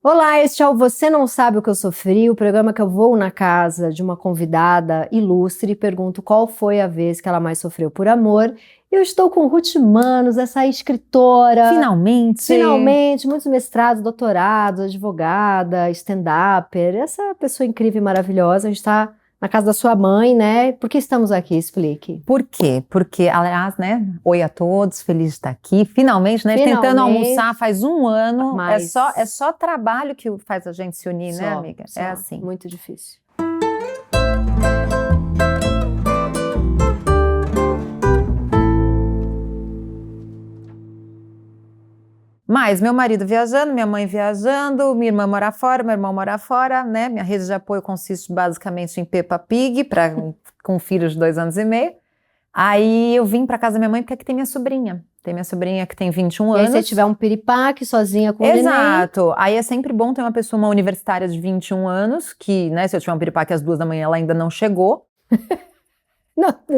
Olá, este é o Você Não Sabe o que eu Sofri, o programa que eu vou na casa de uma convidada ilustre e pergunto qual foi a vez que ela mais sofreu por amor. Eu estou com Ruth Manos, essa escritora. Finalmente, muitos mestrados, doutorados, advogada, stand-upper, essa pessoa incrível e maravilhosa. A gente está na casa da sua mãe, né? Por que estamos aqui? Explique. Por quê? Porque, aliás, né? Oi a todos, feliz de estar aqui. Finalmente, né? Tentando almoçar faz um ano. Mas... É só trabalho que faz a gente se unir, né, amiga? É assim. Muito difícil. Mas meu marido viajando, minha mãe viajando, minha irmã mora fora, meu irmão mora fora, né? Minha rede de apoio consiste basicamente em Peppa Pig, com filhos de 2 anos e meio. Aí eu vim pra casa da minha mãe porque aqui tem minha sobrinha. Tem minha sobrinha que tem 21 anos. E aí se tiver um piripaque sozinha com o neném... Exato. Aí é sempre bom ter uma universitária de 21 anos, que, né, se eu tiver um piripaque às 2 da manhã, ela ainda não chegou.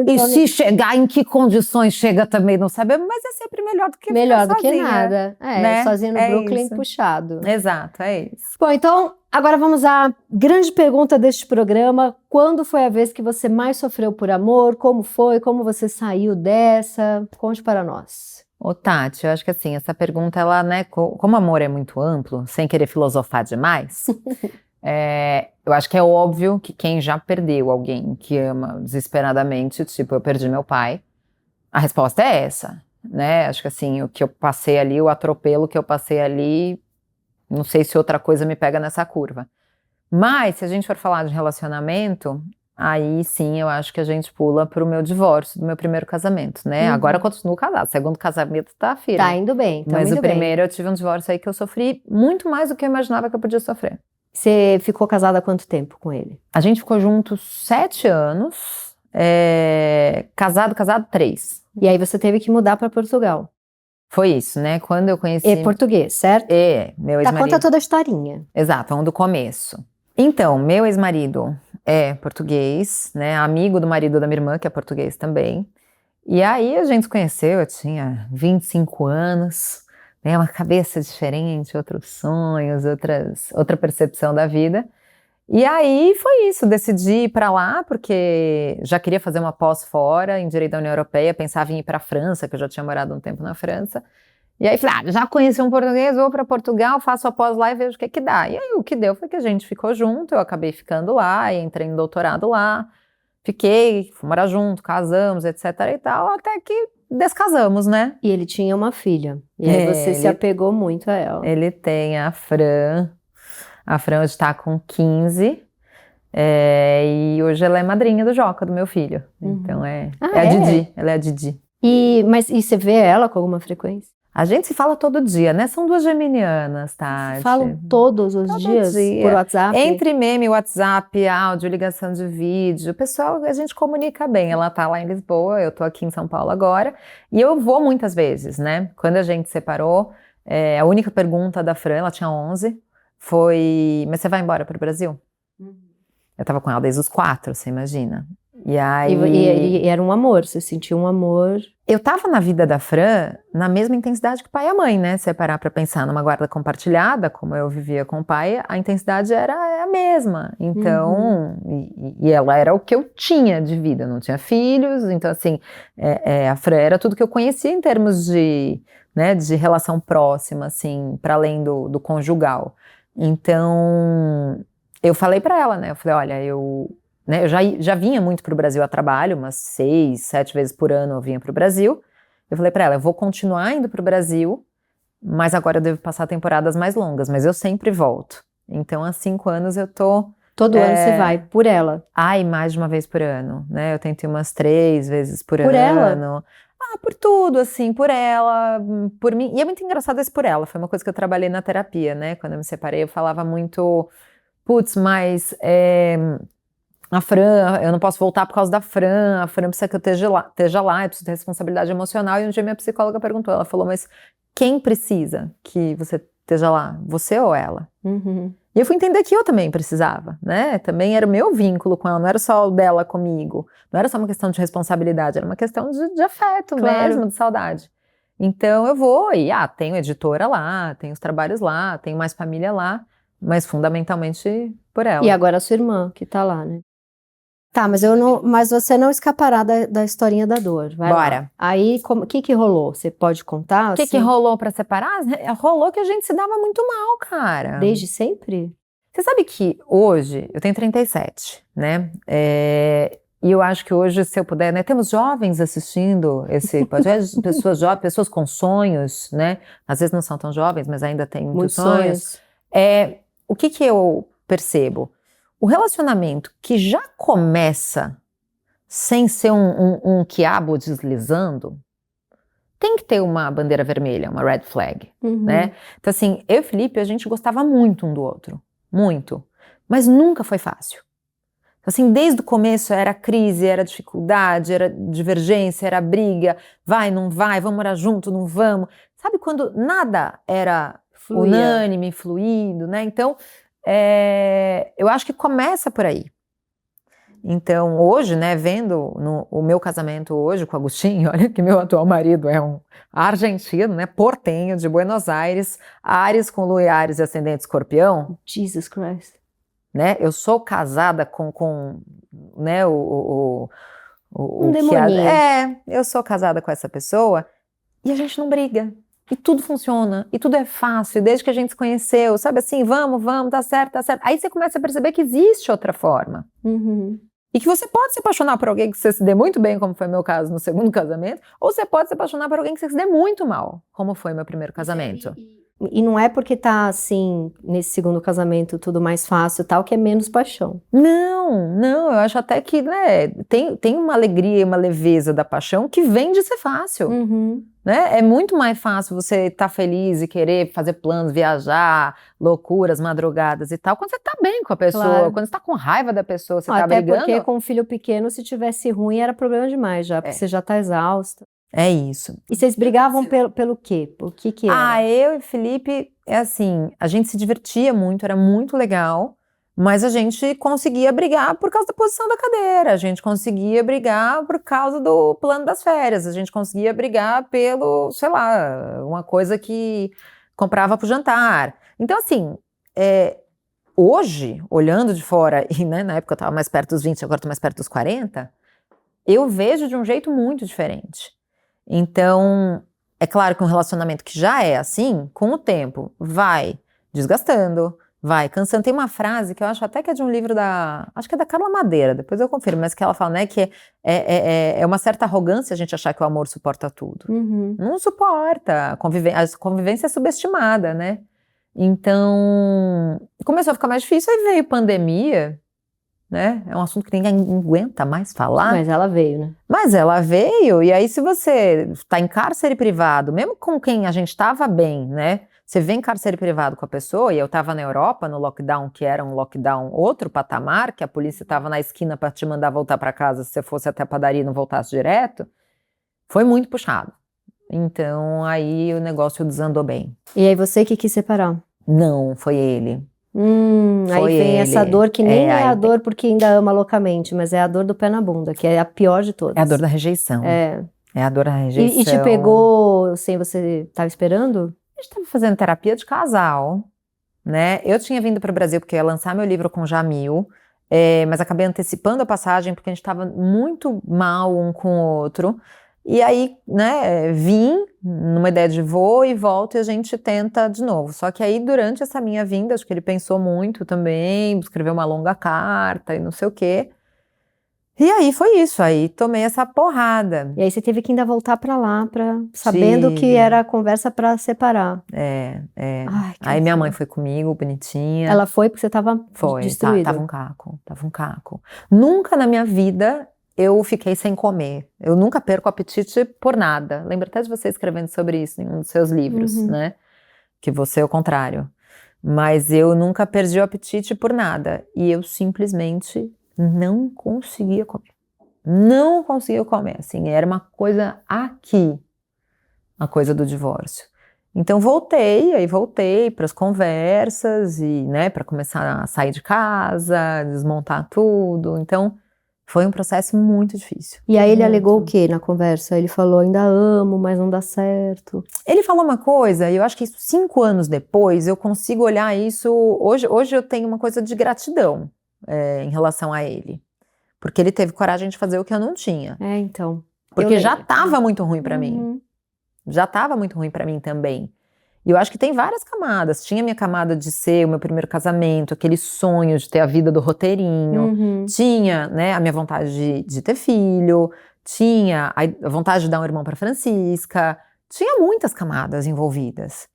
E se chegar, em que condições chega também, não sabemos, mas é sempre melhor do que melhor ficar sozinha. Do que nada. Né? Sozinha no Brooklyn, isso. puxado. Exato, é isso. Bom, então, agora vamos à grande pergunta deste programa. Quando foi a vez que você mais sofreu por amor? Como foi? Como você saiu dessa? Conte para nós. Ô, Tati, eu acho que assim, essa pergunta, ela, né, como amor é muito amplo, sem querer filosofar demais... eu acho que é óbvio que quem já perdeu alguém que ama desesperadamente, tipo, eu perdi meu pai, a resposta é essa, né? Acho que assim, o que eu passei ali, o atropelo que eu passei ali, não sei se outra coisa me pega nessa curva. Mas, se a gente for falar de relacionamento, aí sim, eu acho que a gente pula pro meu divórcio, do meu primeiro casamento, né? Agora eu continuo casada, segundo casamento tá firme. Tá indo bem, mas o primeiro eu tive um divórcio aí que eu sofri muito mais do que eu imaginava que eu podia sofrer. Você ficou casada há quanto tempo com ele? A gente ficou juntos 7 anos, casado 3. E aí você teve que mudar para Portugal. Foi isso, né? Quando eu conheci... É português, certo? Meu ex-marido. Conta toda a historinha. Exato, vamos do começo. Então, meu ex-marido é português, né? Amigo do marido da minha irmã, que é português também. E aí a gente se conheceu, eu tinha 25 anos... uma cabeça diferente, outros sonhos, outra percepção da vida. E aí foi isso, decidi ir para lá, porque já queria fazer uma pós fora, em Direito da União Europeia, pensava em ir para a França, que eu já tinha morado um tempo na França. E aí falei, já conheci um português, vou para Portugal, faço a pós lá e vejo o que dá. E aí o que deu foi que a gente ficou junto, eu acabei ficando lá, e entrei no doutorado lá, fiquei, fui morar junto, casamos, etc e tal, até que descasamos, né? E ele tinha uma filha. E aí você se apegou muito a ela. Ele tem a Fran. A Fran hoje tá com 15. E hoje ela é madrinha do Joca, do meu filho. Então a Didi. Ela é a Didi. E você vê ela com alguma frequência? A gente se fala todo dia, né? São 2 geminianas, tá? Falam todos os dias por WhatsApp? Entre meme, WhatsApp, áudio, ligação de vídeo. O pessoal, a gente comunica bem. Ela tá lá em Lisboa, eu tô aqui em São Paulo agora. E eu vou muitas vezes, né? Quando a gente separou, a única pergunta da Fran, ela tinha 11, foi: mas você vai embora pro Brasil? Eu tava com ela desde os 4, você imagina. E aí... E era um amor, você sentiu um amor... Eu tava na vida da Fran na mesma intensidade que o pai e a mãe, né? Se parar pra pensar numa guarda compartilhada, como eu vivia com o pai, a intensidade era a mesma. Então, e ela era o que eu tinha de vida, eu não tinha filhos, então assim, a Fran era tudo que eu conhecia em termos de, né, de relação próxima, assim, para além do conjugal. Então, eu falei pra ela, né? Eu falei, olha, eu já vinha muito pro Brasil a trabalho, umas 6, 7 vezes por ano eu vinha pro Brasil. Eu falei pra ela, eu vou continuar indo pro Brasil, mas agora eu devo passar temporadas mais longas, mas eu sempre volto. Então, há 5 anos eu tô... Todo ano você vai, por ela? Mais de uma vez por ano, né? Eu tentei umas 3 vezes por ano. Por ela? Por tudo, assim, por ela, por mim. E é muito engraçado esse por ela, foi uma coisa que eu trabalhei na terapia, né? Quando eu me separei, eu falava muito, putz, mas... a Fran, eu não posso voltar por causa da Fran, a Fran precisa que eu esteja lá, eu preciso ter responsabilidade emocional. E um dia minha psicóloga perguntou, ela falou, mas quem precisa que você esteja lá, você ou ela? E eu fui entender que eu também precisava, né? Também era o meu vínculo com ela, não era só o dela comigo, não era só uma questão de responsabilidade, era uma questão de afeto mesmo, de saudade. Então eu vou e tenho editora lá, tenho os trabalhos lá, tenho mais família lá, mas fundamentalmente por ela. E agora a sua irmã, que tá lá, né? Tá, mas você não escapará da historinha da dor. Vai Bora. lá. Aí, o que rolou? Você pode contar? O que assim? rolou pra separar? Rolou que a gente se dava muito mal, cara. Desde sempre? Você sabe que hoje, eu tenho 37, né? E eu acho que hoje, se eu puder, né? Temos jovens assistindo esse podcast, pessoas jovens, pessoas com sonhos, né? Às vezes não são tão jovens, mas ainda têm muitos sonhos. O que eu percebo? O relacionamento que já começa sem ser um quiabo deslizando, tem que ter uma bandeira vermelha, uma red flag, né? Então assim, eu e o Felipe, a gente gostava muito um do outro, muito, mas nunca foi fácil. Assim, desde o começo era crise, era dificuldade, era divergência, era briga, vai, não vai, vamos morar junto, não vamos. Sabe quando nada era unânime, fluido, né? Então, eu acho que começa por aí. Então, hoje, né, vendo o meu casamento hoje com o Agostinho, olha que meu atual marido é um argentino, né, portenho de Buenos Aires, Áries com Lua e Áries e ascendente Escorpião. Jesus Christ. Né, eu sou casada com né, um demoninho. Eu sou casada com essa pessoa e a gente não briga. E tudo funciona, e tudo é fácil, desde que a gente se conheceu, sabe assim, vamos, tá certo, tá certo. Aí você começa a perceber que existe outra forma. E que você pode se apaixonar por alguém que você se dê muito bem, como foi meu caso no segundo casamento, ou você pode se apaixonar por alguém que você se dê muito mal, como foi meu primeiro casamento. E não é porque tá assim, nesse segundo casamento, tudo mais fácil tal, que é menos paixão. Não, eu acho até que, né, tem uma alegria e uma leveza da paixão que vem de ser fácil. Né? É muito mais fácil você estar feliz e querer fazer planos, viajar, loucuras, madrugadas e tal, quando você tá bem com a pessoa, claro. Quando você tá com raiva da pessoa, você tá brigando. Até porque com um filho pequeno, se tivesse ruim, era problema demais já, porque você já tá exausta. É isso. E vocês brigavam pelo quê? O que era? Eu e Felipe, assim, a gente se divertia muito, era muito legal, mas a gente conseguia brigar por causa da posição da cadeira, a gente conseguia brigar por causa do plano das férias, a gente conseguia brigar pelo, sei lá, uma coisa que comprava pro jantar. Então, assim, hoje, olhando de fora, e né, na época eu tava mais perto dos 20, agora eu tô mais perto dos 40, eu vejo de um jeito muito diferente. Então, é claro que um relacionamento que já é assim, com o tempo, vai desgastando, vai cansando. Tem uma frase que eu acho até que é de um livro acho que é da Carla Madeira, depois eu confirmo, mas que ela fala, né, que é uma certa arrogância a gente achar que o amor suporta tudo. Não suporta, a convivência é subestimada, né? Então, começou a ficar mais difícil, aí veio pandemia, né? É um assunto que ninguém aguenta mais falar. Mas ela veio, né? Mas ela veio, e aí se você está em cárcere privado, mesmo com quem a gente estava bem, né? Você vem em cárcere privado com a pessoa, e eu estava na Europa, no lockdown, que era um lockdown outro patamar, que a polícia estava na esquina para te mandar voltar para casa se você fosse até a padaria e não voltasse direto, foi muito puxado. Então aí o negócio desandou bem. E aí você que quis separar? Não, foi ele. Aí vem essa dor que nem é a dor porque ainda ama loucamente, mas é a dor do pé na bunda, que é a pior de todas. É a dor da rejeição. É a dor da rejeição. E te pegou sem você estava esperando? A gente estava fazendo terapia de casal, né? Eu tinha vindo para o Brasil porque eu ia lançar meu livro com o Jamil, mas acabei antecipando a passagem porque a gente estava muito mal um com o outro. E aí, né, vim numa ideia de vou e volto e a gente tenta de novo. Só que aí, durante essa minha vinda, acho que ele pensou muito também, escreveu uma longa carta e não sei o quê. E aí foi isso, aí tomei essa porrada. E aí você teve que ainda voltar pra lá, sabendo que era a conversa pra separar. Ai, aí minha mãe foi comigo, bonitinha. Ela foi porque você tava destruída? Tava um caco. Nunca na minha vida eu fiquei sem comer. Eu nunca perco o apetite por nada. Lembro até de você escrevendo sobre isso em um dos seus livros, né? Que você é o contrário. Mas eu nunca perdi o apetite por nada. E eu simplesmente não conseguia comer. Não conseguia comer. Assim, era uma coisa aqui, a coisa do divórcio. Então voltei para as conversas e, né, para começar a sair de casa, desmontar tudo. Então Foi um processo muito difícil. E aí ele Muito. alegou o quê na conversa? Ele falou, ainda amo, mas não dá certo. Ele falou uma coisa, e eu acho que isso, 5 anos depois, eu consigo olhar isso. Hoje eu tenho uma coisa de gratidão em relação a ele. Porque ele teve coragem de fazer o que eu não tinha. Então. Porque já estava muito ruim pra mim. Uhum. Já estava muito ruim pra mim também. E eu acho que tem várias camadas. Tinha a minha camada de ser o meu primeiro casamento, aquele sonho de ter a vida do roteirinho. Uhum. Tinha, né, a minha vontade de ter filho. Tinha a vontade de dar um irmão pra Francisca. Tinha muitas camadas envolvidas.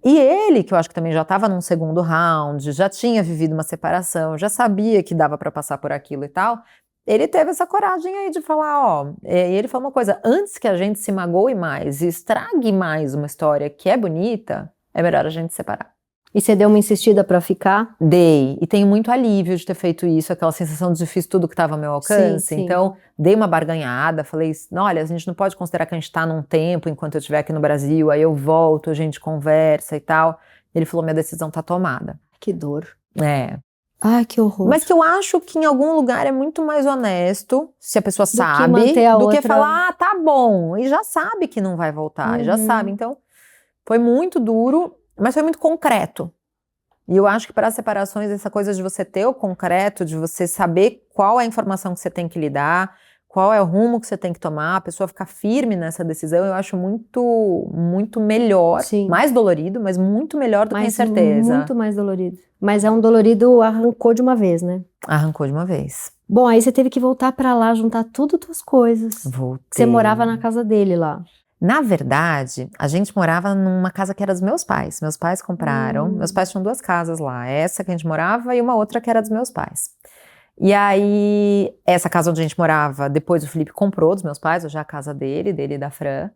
E ele, que eu acho que também já estava num segundo round, já tinha vivido uma separação, já sabia que dava para passar por aquilo e tal, ele teve essa coragem aí de falar, e ele falou uma coisa, antes que a gente se magoe mais e estrague mais uma história que é bonita, é melhor a gente separar. E você deu uma insistida pra ficar? Dei, e tenho muito alívio de ter feito isso, aquela sensação de fiz tudo que estava ao meu alcance, Sim, sim. Então dei uma barganhada, falei, olha, a gente não pode considerar que a gente está num tempo enquanto eu estiver aqui no Brasil, aí eu volto, a gente conversa e tal. Ele falou, minha decisão tá tomada. Que dor. Ai, que horror. Mas que eu acho que em algum lugar é muito mais honesto, se a pessoa sabe, que manter a do que outra... falar, tá bom, e já sabe que não vai voltar, já sabe. Então, foi muito duro, mas foi muito concreto. E eu acho que para as separações, essa coisa de você ter o concreto, de você saber qual é a informação que você tem que lidar, qual é o rumo que você tem que tomar, a pessoa ficar firme nessa decisão, eu acho muito, muito melhor, Sim. mais dolorido, mas muito melhor do que a incerteza. Muito mais dolorido. Mas é um dolorido, arrancou de uma vez, né? Arrancou de uma vez. Bom, aí você teve que voltar pra lá, juntar tudo tuas coisas. Voltei. Você morava na casa dele lá. Na verdade, a gente morava numa casa que era dos meus pais. Meus pais compraram. Meus pais tinham 2 casas lá. Essa que a gente morava e uma outra que era dos meus pais. E aí, essa casa onde a gente morava, depois o Felipe comprou dos meus pais, já a casa dele e da Fran.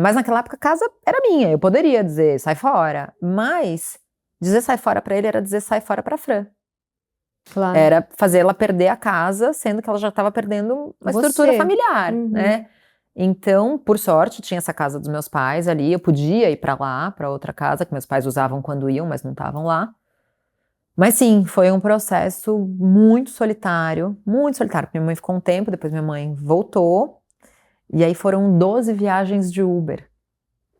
Mas naquela época a casa era minha. Eu poderia dizer, sai fora. Mas dizer sai fora pra ele era dizer sai fora pra Fran. Claro. Era fazer ela perder a casa, sendo que ela já estava perdendo uma estrutura familiar, né? Então, por sorte, tinha essa casa dos meus pais ali, eu podia ir pra lá, pra outra casa, que meus pais usavam quando iam, mas não estavam lá. Mas sim, foi um processo muito solitário, porque minha mãe ficou um tempo, depois minha mãe voltou, e aí foram 12 viagens de Uber.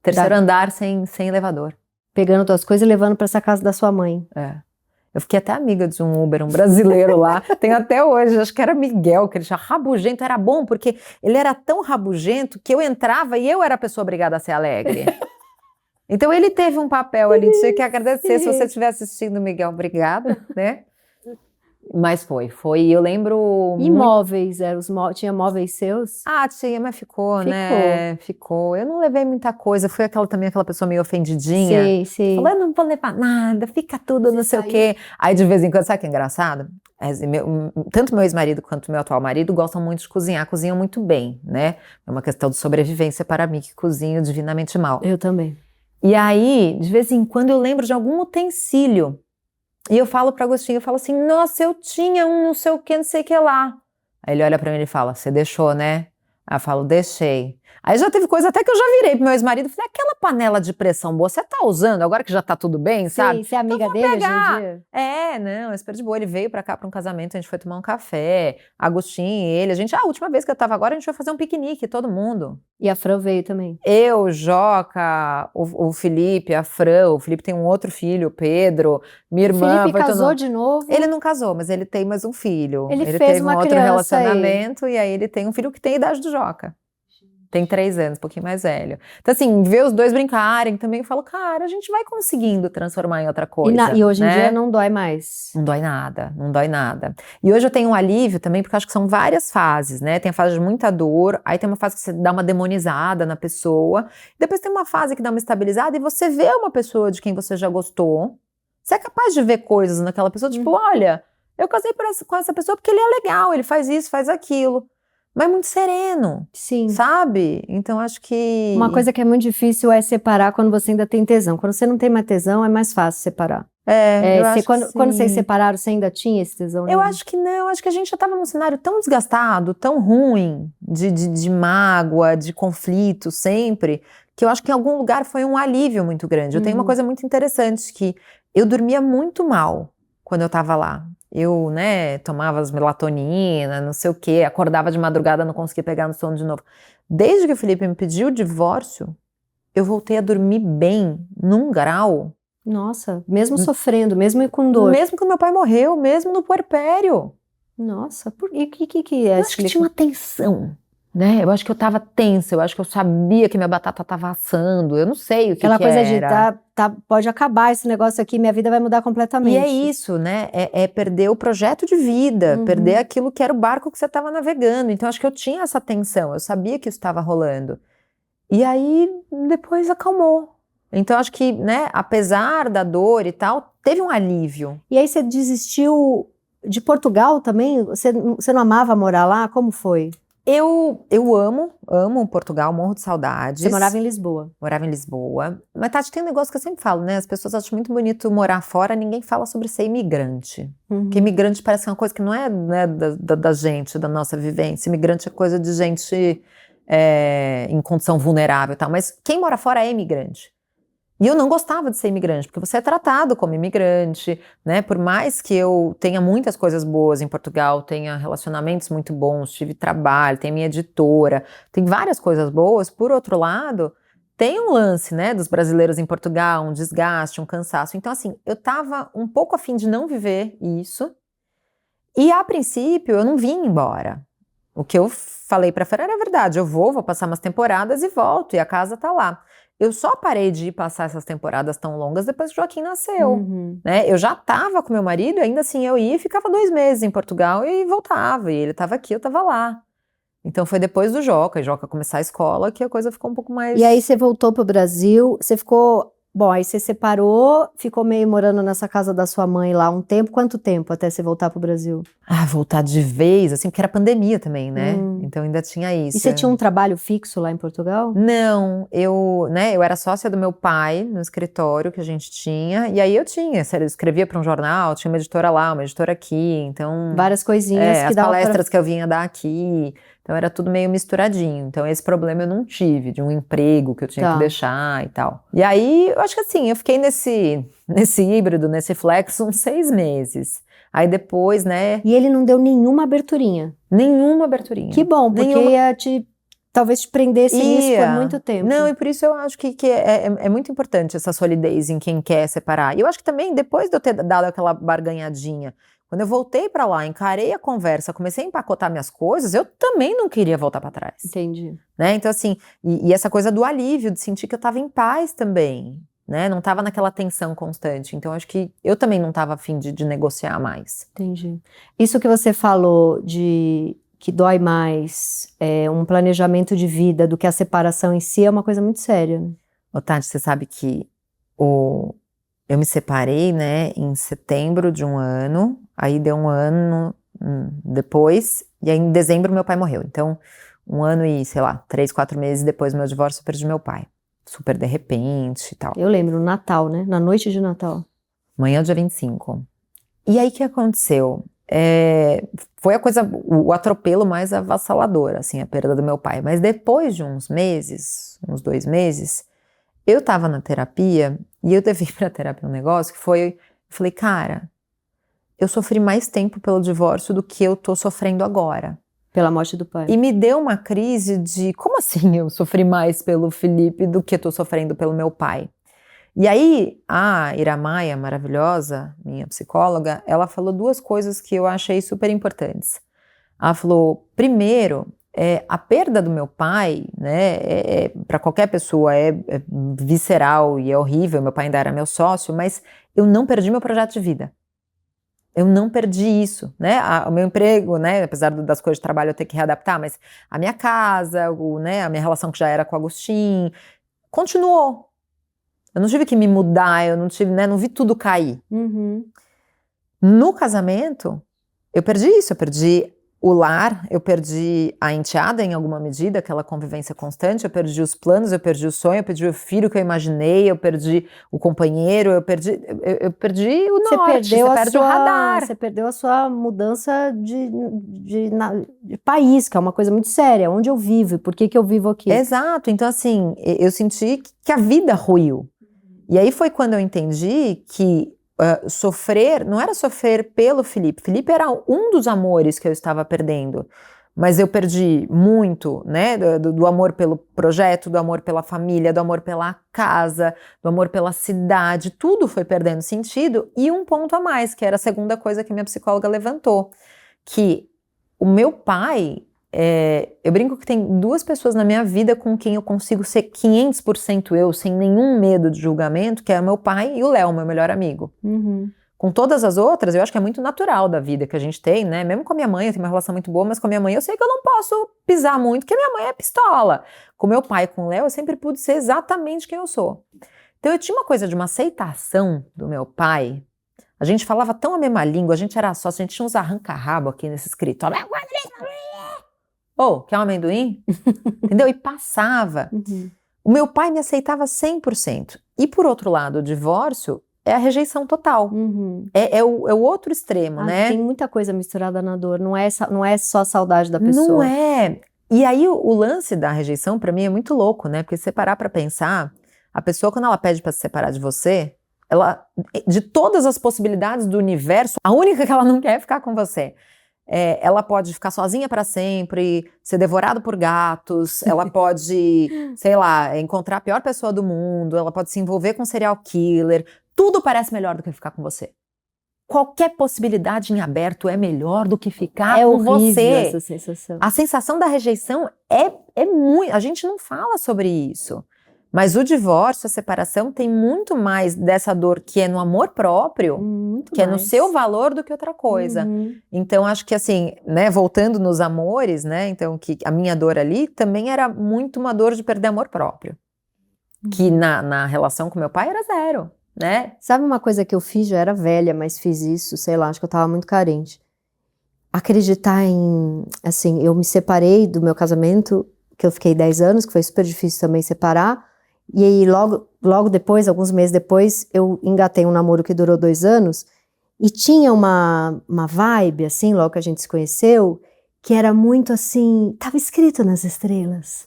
Terceiro andar sem elevador. Pegando tuas coisas e levando pra essa casa da sua mãe. Eu fiquei até amiga de um Uber, um brasileiro lá, tenho até hoje, acho que era Miguel, que ele já rabugento, era bom, porque ele era tão rabugento que eu entrava e eu era a pessoa obrigada a ser alegre. Então ele teve um papel ali, tinha que agradecer, se você estiver assistindo, Miguel, obrigada, né? Mas foi, eu lembro... E móveis, tinha móveis seus? Tinha, mas ficou, né? Ficou. Eu não levei muita coisa, fui aquela pessoa meio ofendidinha. Sei. Falou, eu não vou levar nada, fica tudo, não sei o quê. Aí de vez em quando, sabe o que é engraçado? Tanto meu ex-marido quanto meu atual marido gostam muito de cozinhar, cozinham muito bem, né? É uma questão de sobrevivência para mim, que cozinho divinamente mal. Eu também. E aí, de vez em quando eu lembro de algum utensílio. E eu falo para Agostinho, eu falo assim, nossa, eu tinha um não sei o que lá. Aí ele olha para mim e fala, você deixou, né? Aí eu falo, deixei. Aí já teve coisa até que eu já virei pro meu ex-marido e falei, aquela panela de pressão boa, você tá usando agora que já tá tudo bem, sabe? Você é amiga dele hoje em dia? Não, é super de boa. Ele veio pra cá pra um casamento, a gente foi tomar um café, Agostinho e ele, a última vez que eu tava agora, a gente foi fazer um piquenique, todo mundo. E a Fran veio também? Eu, Joca, o Felipe, a Fran, o Felipe tem um outro filho, o Pedro, minha irmã. O Felipe casou de novo? Ele não casou, mas ele tem mais um filho. Ele fez teve uma outro criança relacionamento e aí ele tem um filho que tem a idade do Joca. Tem 3 anos, um pouquinho mais velho. Então assim, ver os dois brincarem também, eu falo, cara, a gente vai conseguindo transformar em outra coisa. E hoje em né? dia não dói mais? Não dói nada. E hoje eu tenho um alívio também, porque eu acho que são várias fases, né? Tem a fase de muita dor, aí tem uma fase que você dá uma demonizada na pessoa, depois tem uma fase que dá uma estabilizada e você vê uma pessoa de quem você já gostou, você é capaz de ver coisas naquela pessoa, tipo, olha, eu casei com essa pessoa porque ele é legal, ele faz isso, faz aquilo. Mas muito sereno, sim, sabe? Então acho que... Uma coisa que é muito difícil é separar quando você ainda tem tesão. Quando você não tem mais tesão, é mais fácil separar. Quando vocês separaram, você ainda tinha esse tesão? Eu acho que não, acho que a gente já estava num cenário tão desgastado, tão ruim, de mágoa, de conflito sempre, que eu acho que em algum lugar foi um alívio muito grande. Eu tenho uma coisa muito interessante, que eu dormia muito mal quando eu estava lá. eu, né, tomava as melatonina, não sei o quê, acordava de madrugada, não conseguia pegar no sono de novo. Desde que o Felipe me pediu o divórcio, eu voltei a dormir bem, num grau. Nossa, mesmo sofrendo, mesmo com dor. Mesmo que o meu pai morreu, mesmo no puerpério. Nossa, e o que é? Eu acho que tinha uma tensão, né? Eu acho que eu tava tensa, eu acho que eu sabia que minha batata tava assando, eu não sei o que Aquela que coisa era. de pode acabar esse negócio aqui, minha vida vai mudar completamente. E é isso, né? É perder o projeto de vida, perder aquilo que era o barco que você estava navegando. Então, acho que eu tinha essa tensão, eu sabia que isso estava rolando. E aí, depois acalmou. Então, acho que, né, apesar da dor e tal, teve um alívio. E aí você desistiu de Portugal também? Você não amava morar lá? Como foi? Eu amo Portugal, morro de saudades. Você morava em Lisboa. Morava em Lisboa. Mas, Tati, tem um negócio que eu sempre falo, né? As pessoas acham muito bonito morar fora, ninguém fala sobre ser imigrante. Porque imigrante parece uma coisa que não é, né, da gente, da nossa vivência. Imigrante é coisa de gente em condição vulnerável e tal. Mas quem mora fora é imigrante. E eu não gostava de ser imigrante, porque você é tratado como imigrante, né? Por mais que eu tenha muitas coisas boas em Portugal, tenha relacionamentos muito bons, tive trabalho, tenho minha editora, tem várias coisas boas. Por outro lado, tem um lance, né, dos brasileiros em Portugal, um desgaste, um cansaço. Então, assim, eu tava um pouco a fim de não viver isso. E, a princípio, eu não vim embora. O que eu falei pra Fer era verdade. Eu vou passar umas temporadas e volto, e a casa tá lá. Eu só parei de ir passar essas temporadas tão longas depois que o Joaquim nasceu, né? Eu já estava com meu marido, e ainda assim eu ia e ficava 2 meses em Portugal e voltava. E ele estava aqui, eu estava lá. Então foi depois do Joca, e Joca começar a escola, que a coisa ficou um pouco mais... E aí você voltou pro Brasil, você ficou... Bom, aí você separou, ficou meio morando nessa casa da sua mãe lá um tempo. Quanto tempo até você voltar pro Brasil? Ah, voltar de vez, assim, porque era pandemia também, né? Então ainda tinha isso. E você tinha um trabalho fixo lá em Portugal? Não, eu era sócia do meu pai no escritório que a gente tinha, e aí eu escrevia para um jornal, tinha uma editora lá, uma editora aqui, então... Várias coisinhas que as dava palestras que eu vinha dar aqui, então era tudo meio misturadinho. Então esse problema eu não tive, de um emprego que eu tinha que deixar e tal. E aí, eu acho que assim, eu fiquei nesse híbrido, nesse flex, uns 6 meses. Aí depois, né... E ele não deu nenhuma aberturinha? Nenhuma aberturinha. Que bom, porque ia talvez te prendesse nisso por muito tempo. Não, e por isso eu acho que é muito importante essa solidez em quem quer separar. E eu acho que também, depois de eu ter dado aquela barganhadinha, quando eu voltei pra lá, encarei a conversa, comecei a empacotar minhas coisas, eu também não queria voltar pra trás. Entendi. Né? Então assim, e essa coisa do alívio, de sentir que eu tava em paz também, né? Não tava naquela tensão constante. Então acho que eu também não tava a fim de negociar mais. Entendi. Isso que você falou de que dói mais um planejamento de vida do que a separação em si é uma coisa muito séria, né? Ô, Tati, você sabe que eu me separei, né, em setembro de um ano, aí deu um ano depois, e aí em dezembro meu pai morreu. Então, 1 ano e, sei lá, 3, 4 meses depois do meu divórcio, eu perdi meu pai. Super de repente e tal. Eu lembro, no Natal, né? Na noite de Natal. Manhã do dia 25. E aí, o que aconteceu? Foi o atropelo mais avassalador, assim, a perda do meu pai. Mas depois de uns meses, uns 2 meses, eu tava na terapia, e eu devia ir pra terapia um negócio que foi, eu falei, cara, eu sofri mais tempo pelo divórcio do que eu tô sofrendo agora. Pela morte do pai. E me deu uma crise de, como assim eu sofri mais pelo Felipe do que eu tô sofrendo pelo meu pai? E aí, a Iramaia, maravilhosa, minha psicóloga, ela falou 2 coisas que eu achei super importantes. Ela falou, primeiro, a perda do meu pai, né, para qualquer pessoa é visceral e é horrível, meu pai ainda era meu sócio, mas eu não perdi meu projeto de vida. Eu não perdi isso, né, o meu emprego, né, apesar das coisas de trabalho eu ter que readaptar, mas a minha casa, né, a minha relação que já era com o Agostinho, continuou. Eu não tive que me mudar, eu não tive, né, não vi tudo cair. No casamento, eu perdi isso, eu perdi o lar, eu perdi a enteada em alguma medida, aquela convivência constante, eu perdi os planos, eu perdi o sonho, eu perdi o filho que eu imaginei, eu perdi o companheiro, eu perdi o norte, você perde o radar. Você perdeu a sua mudança de país, que é uma coisa muito séria, onde eu vivo e por que eu vivo aqui. Exato, então assim, eu senti que a vida ruiu. E aí foi quando eu entendi que sofrer, não era sofrer pelo Felipe. Felipe era um dos amores que eu estava perdendo. Mas eu perdi muito, né, do amor pelo projeto, do amor pela família, do amor pela casa, do amor pela cidade, tudo foi perdendo sentido. E um ponto a mais, que era a segunda coisa que minha psicóloga levantou, que o meu pai, eu brinco que tem 2 pessoas na minha vida com quem eu consigo ser 500% eu, sem nenhum medo de julgamento, que é o meu pai e o Léo, meu melhor amigo. Uhum. Com todas as outras, eu acho que é muito natural da vida que a gente tem, né? Mesmo com a minha mãe, eu tenho uma relação muito boa, mas com a minha mãe eu sei que eu não posso pisar muito, porque a minha mãe é pistola. Com meu pai e com o Léo, eu sempre pude ser exatamente quem eu sou. Então eu tinha uma coisa de uma aceitação do meu pai. A gente falava tão a mesma língua, a gente era sócio, a gente tinha uns arranca-rabo aqui nesse escritório. Quer um amendoim? Entendeu? E passava. Uhum. O meu pai me aceitava 100%. E por outro lado, o divórcio é a rejeição total. Uhum. É o outro extremo, né? Tem muita coisa misturada na dor, não é só a saudade da pessoa. Não é. E aí o lance da rejeição pra mim é muito louco, né? Porque se você parar pra pensar, a pessoa quando ela pede pra se separar de você, ela, de todas as possibilidades do universo, a única que ela não quer é ficar com você. Ela pode ficar sozinha pra sempre, ser devorada por gatos, ela pode, sei lá, encontrar a pior pessoa do mundo, ela pode se envolver com um serial killer. Tudo parece melhor do que ficar com você. Qualquer possibilidade em aberto é melhor do que ficar com você. Essa sensação. A sensação da rejeição é muito... A gente não fala sobre isso. Mas o divórcio, a separação, tem muito mais dessa dor que é no amor próprio, Muito que mais. é no seu valor do que outra coisa. Uhum. Então, acho que assim, né, voltando nos amores, né, então que a minha dor ali também era muito uma dor de perder amor próprio. Que na relação com meu pai era 0. Né? Sabe uma coisa que eu fiz? Já era velha, mas fiz isso, sei lá, acho que eu tava muito carente. Acreditar em, assim, eu me separei do meu casamento, que eu fiquei 10 anos, que foi super difícil também separar, e aí logo depois, alguns meses depois, eu engatei um namoro que durou 2 anos, e tinha uma vibe, assim, logo que a gente se conheceu, que era muito assim, tava escrito nas estrelas.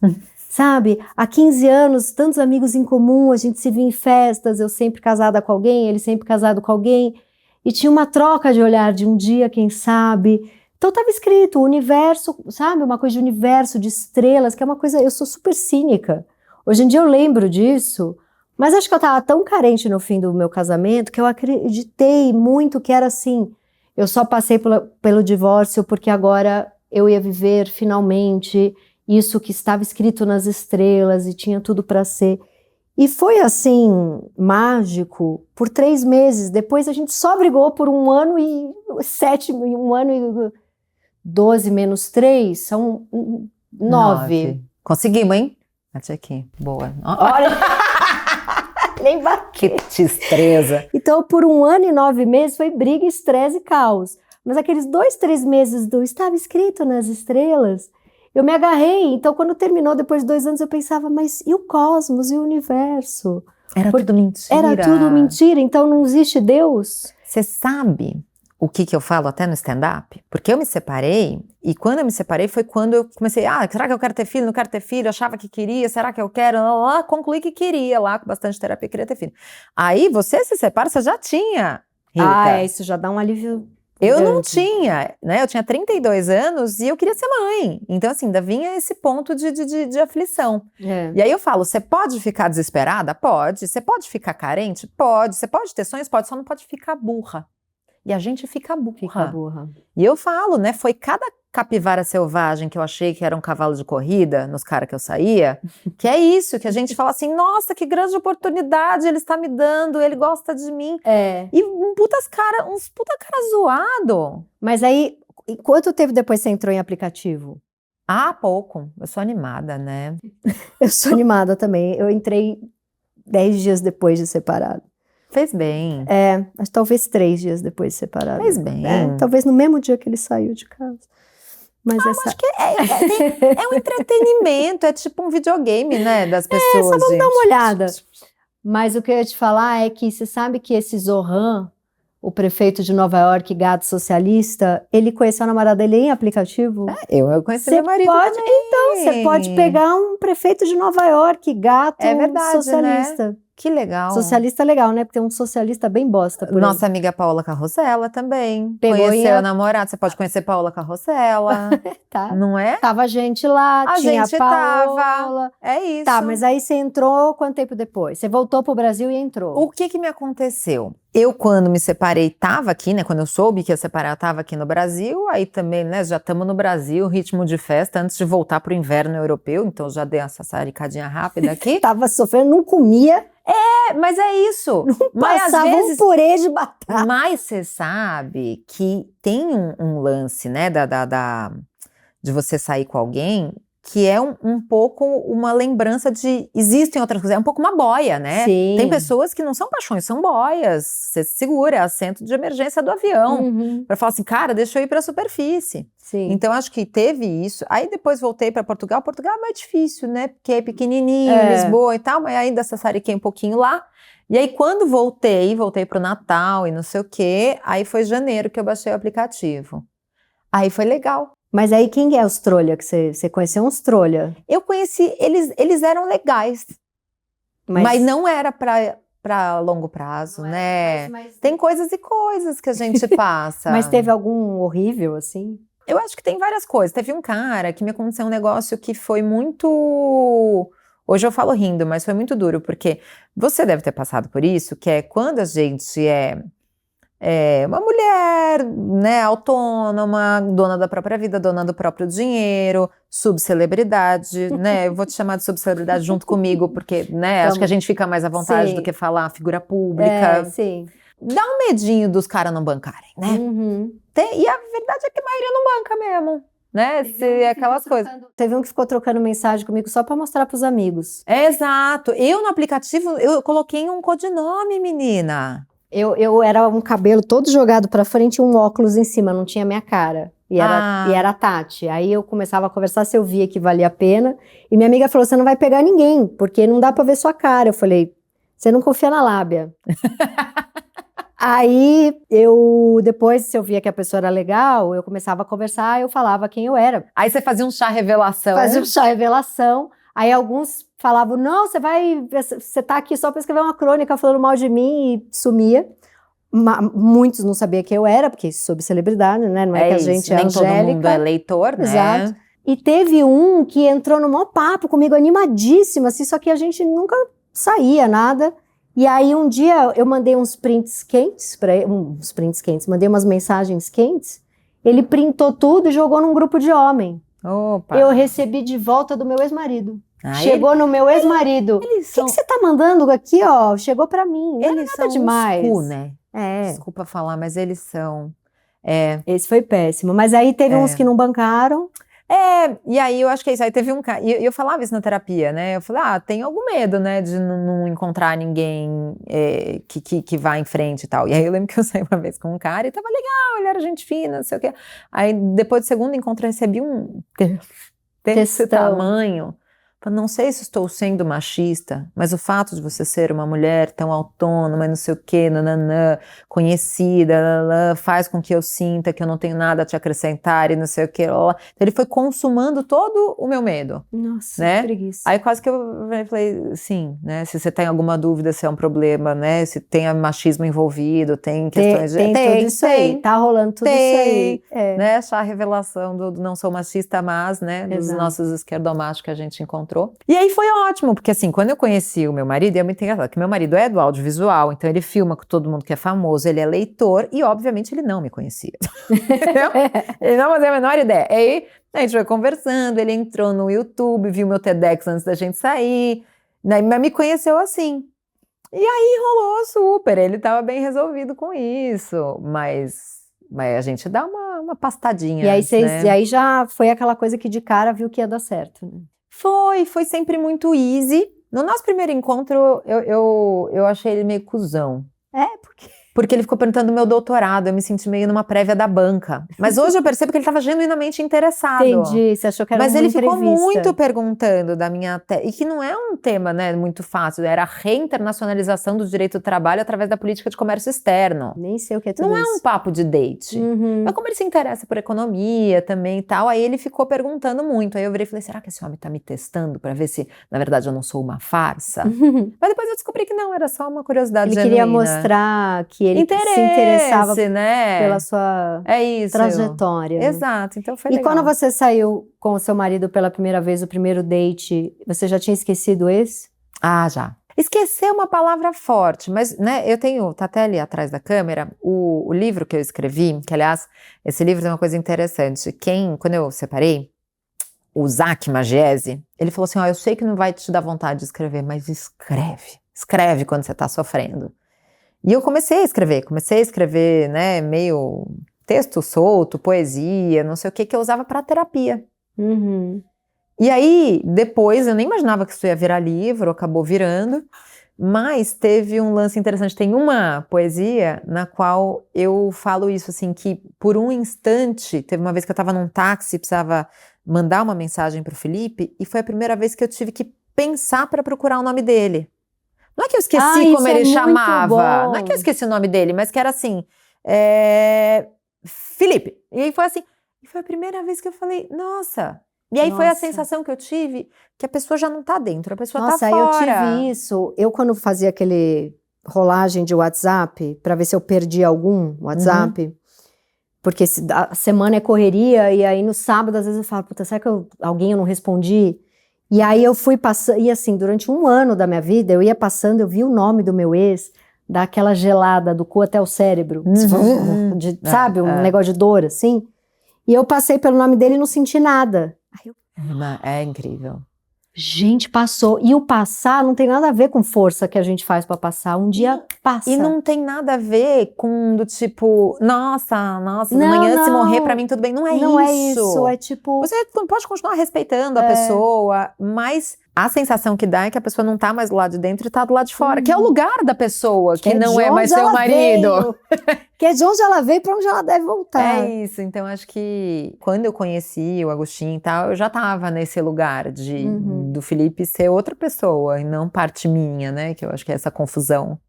Sabe, há 15 anos, tantos amigos em comum, a gente se via em festas, eu sempre casada com alguém, ele sempre casado com alguém, e tinha uma troca de olhar de um dia, quem sabe. Então estava escrito, o universo, sabe, uma coisa de universo, de estrelas, que é uma coisa, eu sou super cínica. Hoje em dia eu lembro disso, mas acho que eu estava tão carente no fim do meu casamento, que eu acreditei muito que era assim, eu só passei pelo divórcio porque agora eu ia viver finalmente isso que estava escrito nas estrelas e tinha tudo para ser. E foi assim, mágico, por 3 meses. Depois a gente só brigou por 1 ano e 1 ano e 12 menos 3, são 9. Conseguimos, hein? Bate aqui, boa. Olha, nem bati. Que destreza. Então, por 1 ano e 9 meses foi briga, estresse e caos. Mas aqueles 2, 3 meses do estava escrito nas estrelas, eu me agarrei. Então, quando terminou, depois de 2 anos, eu pensava, mas e o cosmos, e o universo? Era tudo mentira. Era tudo mentira, então não existe Deus? Você sabe o que eu falo até no stand-up? Porque eu me separei, e quando eu me separei foi quando eu comecei, será que eu quero ter filho? Não quero ter filho? Eu achava que queria, será que eu quero? Concluí que queria lá, com bastante terapia, queria ter filho. Aí, você se separa, você já tinha, Rita. Isso já dá um alívio. Eu não tinha, né? Eu tinha 32 anos e eu queria ser mãe. Então, assim, ainda vinha esse ponto de aflição. E aí eu falo, você pode ficar desesperada? Pode. Você pode ficar carente? Pode. Você pode ter sonhos? Pode. Só não pode ficar burra. E a gente fica burra. E eu falo, né? Foi cada capivara selvagem que eu achei que era um cavalo de corrida, nos caras que eu saía, que é isso, que a gente fala assim, nossa, que grande oportunidade ele está me dando, ele gosta de mim. E uns puta cara zoado. Mas aí, quanto tempo depois você entrou em aplicativo? Pouco. Eu sou animada, né? Eu sou animada também. Eu entrei 10 dias depois de separado. Fez bem. Mas talvez 3 dias depois de separado. Fez bem. Talvez no mesmo dia que ele saiu de casa. Mas acho que é um entretenimento, é tipo um videogame, né, das pessoas. Só vamos dar uma olhada. Mas o que eu ia te falar é que você sabe que esse Zohan, o prefeito de Nova York, gato socialista, ele conheceu a namorada dele em aplicativo? Eu conheci meu marido também. Então, você pode pegar um prefeito de Nova York, gato socialista. Né? Que legal. Socialista legal, né? Porque tem um socialista bem bosta por Nossa aí. amiga Paola Carrossela também. Pegou Conheceu e o namorado. Você pode conhecer Paola Carrossela, Tá. não é? Tava a gente lá, A tinha gente a Paola. É isso. Tá, mas aí você entrou quanto tempo depois? Você voltou pro Brasil e entrou. O que me aconteceu? Eu, quando me separei, tava aqui, né? Quando eu soube que ia separar, eu tava aqui no Brasil. Aí também, né? Já estamos no Brasil, ritmo de festa, antes de voltar pro inverno europeu. Então, já dei essa saricadinha rápida aqui. Tava sofrendo, não comia, Mas é isso. Mas às passava vezes... um purê de batata. Mas você sabe que tem um lance, né? De você sair com alguém, que é um pouco uma lembrança de... Existem outras coisas, é um pouco uma boia, né? Sim. Tem pessoas que não são paixões, são boias. Você se segura, é assento de emergência do avião. Uhum. Pra falar assim, cara, deixa eu ir pra superfície. Sim. Então, acho que teve isso. Aí, depois voltei para Portugal. Portugal é mais difícil, né? Porque é pequenininho, Lisboa e tal. Mas ainda sassariquei um pouquinho lá. E aí, quando voltei pro Natal e não sei o quê. Aí, foi janeiro que eu baixei o aplicativo. Aí, foi legal. Mas aí quem é os trolha? Que você conheceu uns trolha? Eu conheci, eles eram legais. Mas não era para longo prazo, né? Tem coisas e coisas que a gente passa. Mas teve algum horrível, assim? Eu acho que tem várias coisas. Teve um cara que me aconteceu um negócio que foi muito... Hoje eu falo rindo, mas foi muito duro, porque você deve ter passado por isso, que é quando a gente é uma mulher, né, autônoma, dona da própria vida, dona do próprio dinheiro, subcelebridade, né? Eu vou te chamar de subcelebridade junto comigo, porque, né, acho que a gente fica mais à vontade Sim. do que falar figura pública. Sim. Dá um medinho dos caras não bancarem, né? Uhum. E a verdade é que a maioria não banca mesmo, né? Se é aquelas coisas. Teve um que ficou trocando mensagem comigo só pra mostrar pros amigos. Exato. Eu no aplicativo, eu coloquei um codinome, menina. Eu era um cabelo todo jogado pra frente e um óculos em cima, não tinha minha cara. E era a Tati. Aí eu começava a conversar se eu via que valia a pena. E minha amiga falou, você não vai pegar ninguém, porque não dá pra ver sua cara. Eu falei, você não confia na lábia. Aí, depois, se eu via que a pessoa era legal, eu começava a conversar, eu falava quem eu era. Aí você fazia um chá revelação. Fazia um chá revelação. Aí alguns falavam, não, você tá aqui só pra escrever uma crônica falando mal de mim e sumia. Muitos não sabiam quem eu era, porque soube celebridade, né? Não é que a gente é nem angélica. todo mundo é leitor, né? Exato. E teve um que entrou no maior papo comigo, animadíssimo, assim, só que a gente nunca saía, nada. E aí um dia eu mandei uns prints quentes para ele, mandei umas mensagens quentes, ele printou tudo e jogou num grupo de homem. Opa. Eu recebi de volta do meu ex-marido. Ah, Chegou no meu ex-marido. O que você tá mandando aqui, ó? Chegou pra mim. Não eles é são nada demais. uns cu, né? É. Desculpa falar, mas eles são. Esse foi péssimo. Mas aí teve uns que não bancaram. E aí eu acho que é isso. Aí teve um cara, e eu falava isso na terapia, né? Eu falei, tenho algum medo, né, de não encontrar ninguém que vá em frente e tal. E aí eu lembro que eu saí uma vez com um cara e tava legal, ele era gente fina, não sei o quê. Aí depois do segundo encontro eu recebi um desse tamanho. Não sei se estou sendo machista, mas o fato de você ser uma mulher tão autônoma, não sei o quê, nananã, conhecida, nananã, faz com que eu sinta que eu não tenho nada a te acrescentar e não sei o quê. Então, ele foi consumando todo o meu medo. Nossa, né? que preguiça. Aí quase que eu falei, sim, né? Se você tem alguma dúvida se é um problema, né? Se tem machismo envolvido, tem questões de... Tem tudo isso aí, tá rolando tudo isso aí. Né? Achar a revelação do não sou machista, mas, né? Dos nossos esquerdomachos que a gente encontrou. E aí foi ótimo, porque assim, quando eu conheci o meu marido, é muito engraçado, que meu marido é do audiovisual, então ele filma com todo mundo que é famoso, ele é leitor, e obviamente ele não me conhecia. Ele não fazia a menor ideia. Aí a gente foi conversando, ele entrou no YouTube, viu meu TEDx antes da gente sair, né, mas me conheceu assim. E aí rolou super, ele estava bem resolvido com isso, mas a gente dá uma pastadinha. E aí, antes, né? e aí já foi aquela coisa que de cara viu que ia dar certo, né? Foi sempre muito easy. No nosso primeiro encontro, eu achei ele meio cuzão. Porque Porque ele ficou perguntando do meu doutorado, eu me senti meio numa prévia da banca. Mas hoje eu percebo que ele estava genuinamente interessado. Entendi, você achou que era Mas uma ele ficou entrevista. muito perguntando da minha... E que não é um tema, né, muito fácil, era a reinternacionalização do direito do trabalho através da política de comércio externo. Nem sei o que é tudo Não é isso. um papo de date. Uhum. Mas como ele se interessa por economia também e tal, aí ele ficou perguntando muito. Aí eu virei e falei, será que esse homem tá me testando pra ver se, na verdade, eu não sou uma farsa? Mas depois eu descobri que não, era só uma curiosidade Ele genuína. queria mostrar que ele se Interesse, interessava né? pela sua É isso. trajetória. Né? Exato, então foi E legal. quando você saiu com o seu marido pela primeira vez, o primeiro date, você já tinha esquecido esse? Ah, já. Esquecer é uma palavra forte, mas, né, eu tenho, tá até ali atrás da câmera, o livro que eu escrevi, que, aliás, esse livro tem uma coisa interessante. Quando eu separei, o Zac Magiese, ele falou assim, ó, eu sei que não vai te dar vontade de escrever, mas escreve quando você tá sofrendo. E eu comecei a escrever, né, meio texto solto, poesia, não sei o que eu usava para terapia. Uhum. E aí, depois, eu nem imaginava que isso ia virar livro, acabou virando, mas teve um lance interessante. Tem uma poesia na qual eu falo isso, assim, que por um instante, teve uma vez que eu estava num táxi, precisava mandar uma mensagem para o Felipe, e foi a primeira vez que eu tive que pensar para procurar o nome dele. Não é que eu esqueci como ele chamava, não é que eu esqueci o nome dele, mas que era assim, Felipe. E aí foi assim, e foi a primeira vez que eu falei, nossa. E aí foi a sensação que eu tive, que a pessoa já não tá dentro, a pessoa tá fora. Nossa, eu tive isso. Eu quando fazia aquele rolagem de WhatsApp, para ver se eu perdi algum WhatsApp, porque a semana é correria, e aí no sábado às vezes eu falo, puta, será que alguém eu não respondi? E aí eu fui passando, e assim, durante um ano da minha vida, eu ia passando, eu vi o nome do meu ex, dá aquela gelada do cu até o cérebro, sabe, um negócio de dor, assim. E eu passei pelo nome dele e não senti nada. É incrível. Gente, passou. E o passar não tem nada a ver com força que a gente faz pra passar. Um dia passa. E não tem nada a ver com do tipo, nossa, amanhã se morrer pra mim tudo bem. Não é isso. Não é isso, é tipo... Você pode continuar respeitando a pessoa, mas a sensação que dá é que a pessoa não tá mais do lado de dentro e tá do lado de fora. Que é o lugar da pessoa, que não é mais seu marido. Que é de onde ela veio pra onde ela deve voltar. É isso, então acho que quando eu conheci o Agostinho e tal, eu já tava nesse lugar do Felipe ser outra pessoa e não parte minha, né? Que eu acho que é essa confusão.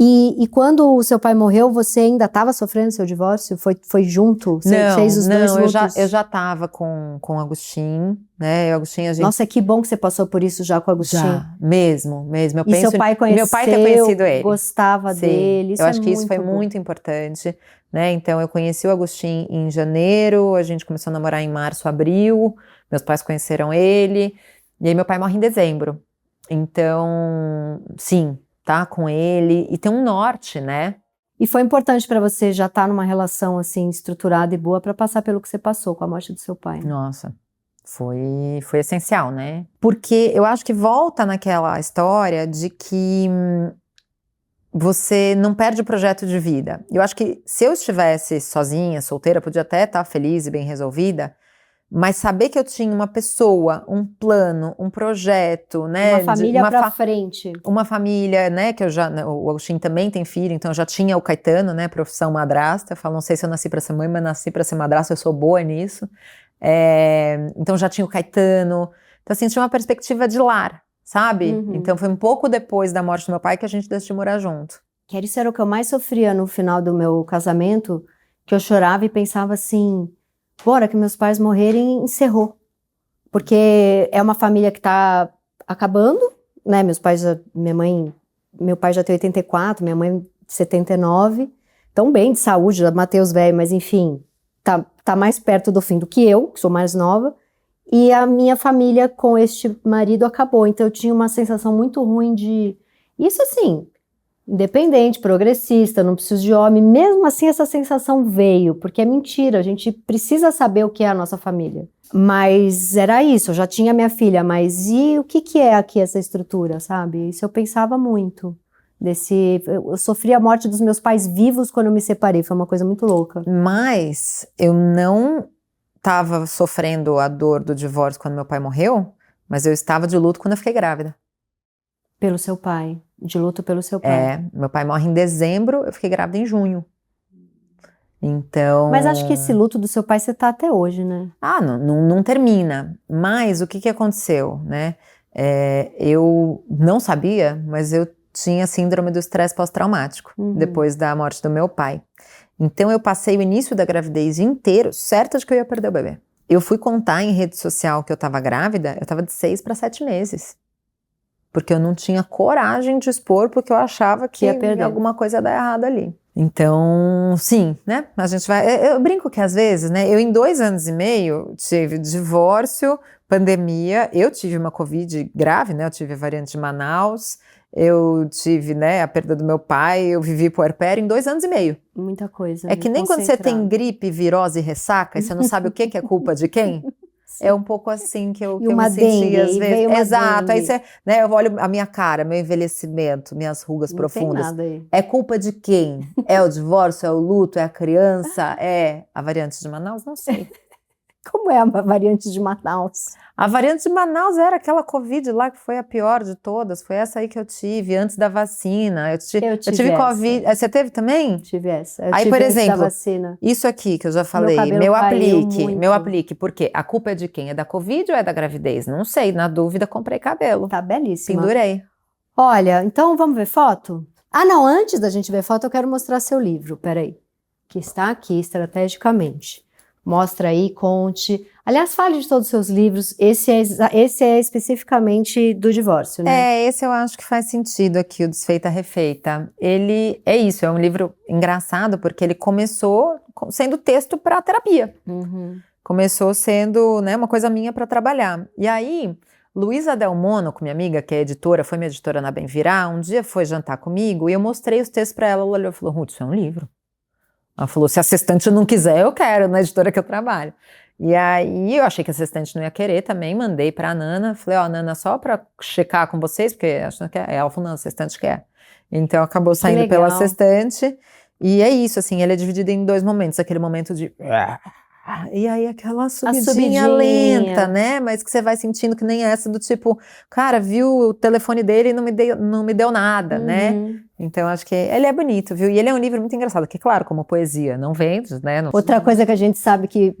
E quando o seu pai morreu, você ainda estava sofrendo seu divórcio? Foi junto? Você fez os dois lutos? Eu já tava com o Agostinho, né? O Agostinho, a gente... Nossa, que bom que você passou por isso já com o Agostinho. Já, mesmo. Eu e seu pai conheceu, meu pai ter conhecido ele. Gostava dele. Isso eu acho que isso foi muito importante, né? Então eu conheci o Agostinho em janeiro, a gente começou a namorar em março, abril, meus pais conheceram ele, e aí meu pai morre em dezembro. Então, sim, tá com ele, e tem um norte, né? E foi importante pra você já estar numa relação assim estruturada e boa pra passar pelo que você passou com a morte do seu pai. Nossa, foi essencial, né? Porque eu acho que volta naquela história de que você não perde o projeto de vida. Eu acho que se eu estivesse sozinha, solteira, podia até estar feliz e bem resolvida, mas saber que eu tinha uma pessoa, um plano, um projeto, né? Uma família pra frente. Uma família, né? Que o Agostinho também tem filho, então eu já tinha o Caetano, né? Profissão madrasta. Eu falo, não sei se eu nasci pra ser mãe, mas nasci pra ser madrasta, eu sou boa nisso. Então já tinha o Caetano. Então assim, tinha uma perspectiva de lar, sabe? Então foi um pouco depois da morte do meu pai que a gente decidiu morar junto. Que isso era o que eu mais sofria no final do meu casamento, que eu chorava e pensava assim... Bora, que meus pais morrerem, encerrou. Porque é uma família que tá acabando, né? Meu pai já tem 84, minha mãe 79. Tão bem de saúde, já matei os velhos, mas enfim, tá mais perto do fim do que eu, que sou mais nova. E a minha família com este marido acabou. Então eu tinha uma sensação muito ruim de... Isso assim... Independente, progressista, não preciso de homem, mesmo assim essa sensação veio, porque é mentira, a gente precisa saber o que é a nossa família. Mas era isso, eu já tinha minha filha, mas e o que é aqui essa estrutura, sabe? Isso eu pensava muito. Eu sofri a morte dos meus pais vivos quando eu me separei, foi uma coisa muito louca. Mas eu não estava sofrendo a dor do divórcio quando meu pai morreu, mas eu estava de luto quando eu fiquei grávida. Pelo seu pai. De luto pelo seu pai. Meu pai morre em dezembro, eu fiquei grávida em junho. Então... Mas acho que esse luto do seu pai você tá até hoje, né? Não termina. Mas o que aconteceu, né? Eu não sabia, mas eu tinha síndrome do estresse pós-traumático, depois da morte do meu pai. Então eu passei o início da gravidez inteiro certa de que eu ia perder o bebê. Eu fui contar em rede social que eu tava grávida, eu tava de 6 para 7 meses. Porque eu não tinha coragem de expor, porque eu achava que alguma coisa ia dar errado ali. Então, sim, né? A gente vai... Eu brinco que às vezes, né? Eu em 2 anos e meio tive divórcio, pandemia, eu tive uma Covid grave, né? Eu tive a variante de Manaus, eu tive, né, a perda do meu pai, eu vivi puerpério em 2 anos e meio. Muita coisa. É que nem quando você tem gripe, virose e ressaca, e você não sabe o que é culpa de quem? É um pouco assim que eu me senti às vezes. Exato, aí você, né, eu olho a minha cara, meu envelhecimento, minhas rugas profundas. Não tem nada aí. É culpa de quem? É o divórcio, é o luto, é a criança, é a variante de Manaus? Não sei. Como é a variante de Manaus? A variante de Manaus era aquela Covid lá que foi a pior de todas, foi essa aí que eu tive antes da vacina. Eu tive Covid. Você teve também? Tive essa. Aí, por exemplo, isso aqui que eu já falei, meu aplique, porque a culpa é de quem? É da Covid ou é da gravidez? Não sei, na dúvida comprei cabelo. Tá belíssima. Pendurei. Olha, então vamos ver foto? Ah, não, antes da gente ver foto, eu quero mostrar seu livro, peraí. Que está aqui, estrategicamente. Mostra aí, conte. Aliás, fale de todos os seus livros. Esse é especificamente do divórcio, né? Esse eu acho que faz sentido aqui, o Desfeita Refeita. Ele é isso, é um livro engraçado, porque ele começou sendo texto para terapia. Começou sendo, né, uma coisa minha para trabalhar. E aí, Luísa Del Mônaco, minha amiga, que é editora, foi minha editora na Bem Virá, um dia foi jantar comigo e eu mostrei os textos para ela. Ela olhou e falou: Ruth, isso é um livro. Ela falou, se a assistente não quiser, eu quero, na editora que eu trabalho. E aí eu achei que a assistente não ia querer também, mandei pra Nana, falei, Nana, só pra checar com vocês, porque acho que ela falou, não, a assistente quer. Então acabou saindo pela assistente, e é isso, assim, ele é dividido em 2 momentos, aquele momento de... E aí aquela subidinha lenta, né? Mas que você vai sentindo que nem essa do tipo, cara, viu o telefone dele e não me deu nada, né? Então acho que ele é bonito, viu? E ele é um livro muito engraçado, que claro, como poesia, não vende, né? Outra coisa que a gente sabe que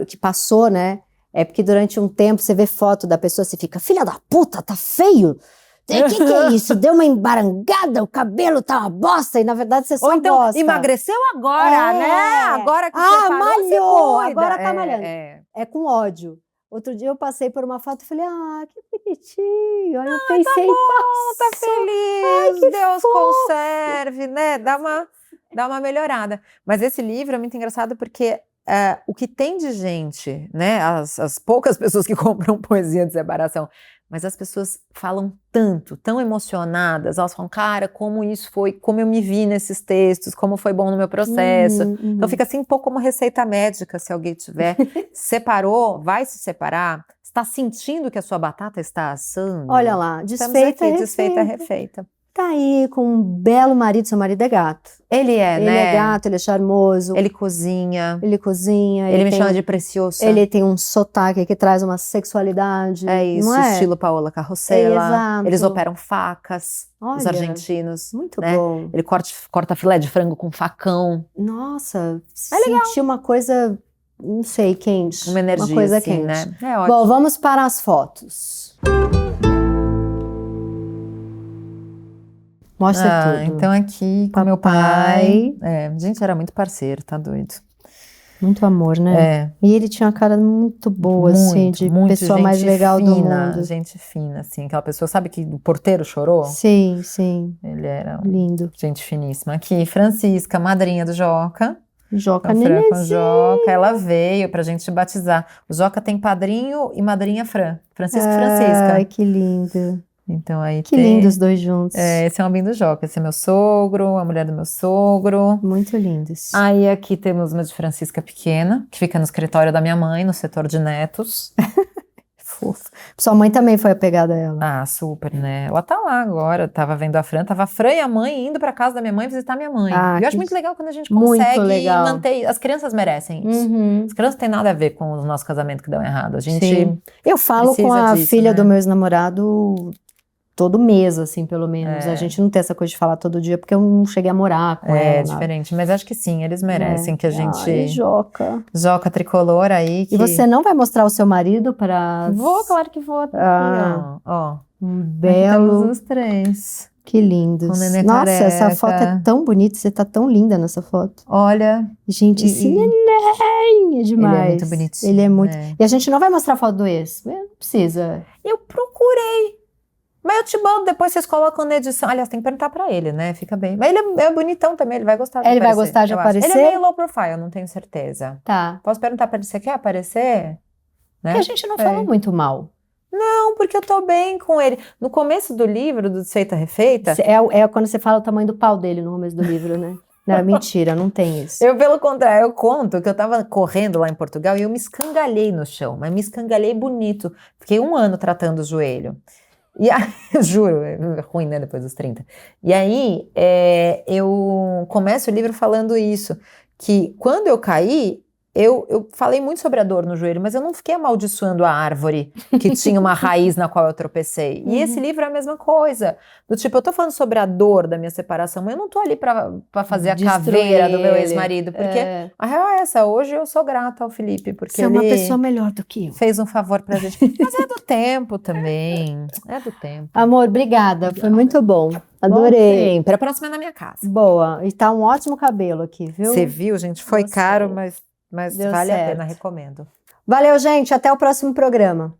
que passou, né? É porque durante um tempo você vê foto da pessoa, você fica, filha da puta, tá feio? O que é isso? Deu uma embarangada, o cabelo tá uma bosta, e na verdade você só gosta. Ou então, emagreceu agora, né? Agora que você parou, malhou, agora tá malhando. É com ódio. Outro dia eu passei por uma foto e falei, que bonitinho, olha, eu pensei, tá feliz, Deus conserve, né? Dá uma melhorada. Mas esse livro é muito engraçado porque o que tem de gente, né? As poucas pessoas que compram poesia de separação, mas as pessoas falam tanto, tão emocionadas, elas falam, cara, como isso foi, como eu me vi nesses textos, como foi bom no meu processo. Então fica assim um pouco como receita médica, se alguém tiver. Separou, vai se separar, está sentindo que a sua batata está assando? Olha lá, desfeita, refeita. Tá aí com um belo marido, seu marido é gato. Ele é, né? Ele é gato, ele é charmoso. Ele cozinha. Ele me chama de preciosa. Ele tem um sotaque que traz uma sexualidade. É isso, não é? Estilo Paola Carrossela. Exato. Eles operam facas, olha, os argentinos. Muito né? bom. Ele corta filé de frango com facão. Nossa, senti uma coisa, não sei, quente. Uma energia, uma coisa assim, quente. Né? É ótimo. Bom, vamos para as fotos. Mostra tudo. Então aqui com meu pai. A gente era muito parceiro, tá doido. Muito amor, né? E ele tinha uma cara muito boa, assim, de pessoa mais legal do mundo. Gente fina, assim, aquela pessoa, sabe que o porteiro chorou? Sim, sim. Ele era lindo. Gente finíssima. Aqui, Francisca, madrinha do Joca. Joca Nenenzinho. Joca, ela veio pra gente batizar. O Joca tem padrinho e madrinha Francisco e Francisca. Ai, que lindo. Então aí que lindo os dois juntos. Esse é o Albin do Joca, esse é meu sogro, a mulher do meu sogro. Muito lindos. Aí aqui temos uma de Francisca pequena, que fica no escritório da minha mãe, no setor de netos. Fofo. Sua mãe também foi apegada a ela. Super, né? Ela tá lá agora, tava vendo a Fran, tava a Fran e a mãe indo pra casa da minha mãe visitar minha mãe. Eu acho muito legal quando a gente consegue manter, as crianças merecem isso. As crianças não têm nada a ver com o nosso casamento que deu errado. A gente Eu falo com a filha do meu ex-namorado todo mês, assim, pelo menos. É. A gente não tem essa coisa de falar todo dia, porque eu não cheguei a morar com ela. É diferente, mas acho que sim, eles merecem que a gente... Ai, Joca. Joca tricolor aí. E você não vai mostrar o seu marido para... Vou, claro que vou. Tá aqui, ó. Um Aqui belo... temos os 3. Que lindos. Com o nenê Nossa, essa careca. foto é tão bonita, você tá tão linda nessa foto. Olha, Gente, esse neném é demais. ele é muito bonitinho. Ele é muito... né? E a gente não vai mostrar a foto do ex. Não precisa. Eu procurei. Mas eu te mando, depois vocês colocam na edição. Aliás, tem que perguntar pra ele, né? Fica bem. Mas ele é bonitão também, ele vai gostar de Ele vai aparecer. gostar de eu acho. aparecer? Ele é meio low profile, eu não tenho certeza. Tá. Posso perguntar pra ele, você quer aparecer? Né? Porque a gente não falou muito mal. Não, porque eu tô bem com ele. No começo do livro, do Feita Refeita... É quando você fala o tamanho do pau dele no começo do livro, né? Não, mentira, não tem isso. Eu, pelo contrário, eu conto que eu tava correndo lá em Portugal e eu me escangalhei no chão, mas me escangalhei bonito. Fiquei 1 ano tratando o joelho. E aí, juro, é ruim, né, depois dos 30. E aí, eu começo o livro falando isso, que quando eu caí, eu falei muito sobre a dor no joelho, mas eu não fiquei amaldiçoando a árvore que tinha uma raiz na qual eu tropecei. E esse livro é a mesma coisa. Do tipo, eu tô falando sobre a dor da minha separação, mas eu não tô ali pra fazer a caveira do meu ex-marido, porque a real é essa, hoje eu sou grata ao Felipe, porque você é uma pessoa melhor do que eu. fez um favor pra gente. Mas é do tempo também, é do tempo. Amor, obrigada, foi muito bom. Adorei. Bom, para a próxima é na minha casa. Boa, e tá um ótimo cabelo aqui, viu? Você viu, gente? Foi Gostei. caro, mas Deu vale a certo. pena, recomendo. Valeu, gente, até o próximo programa.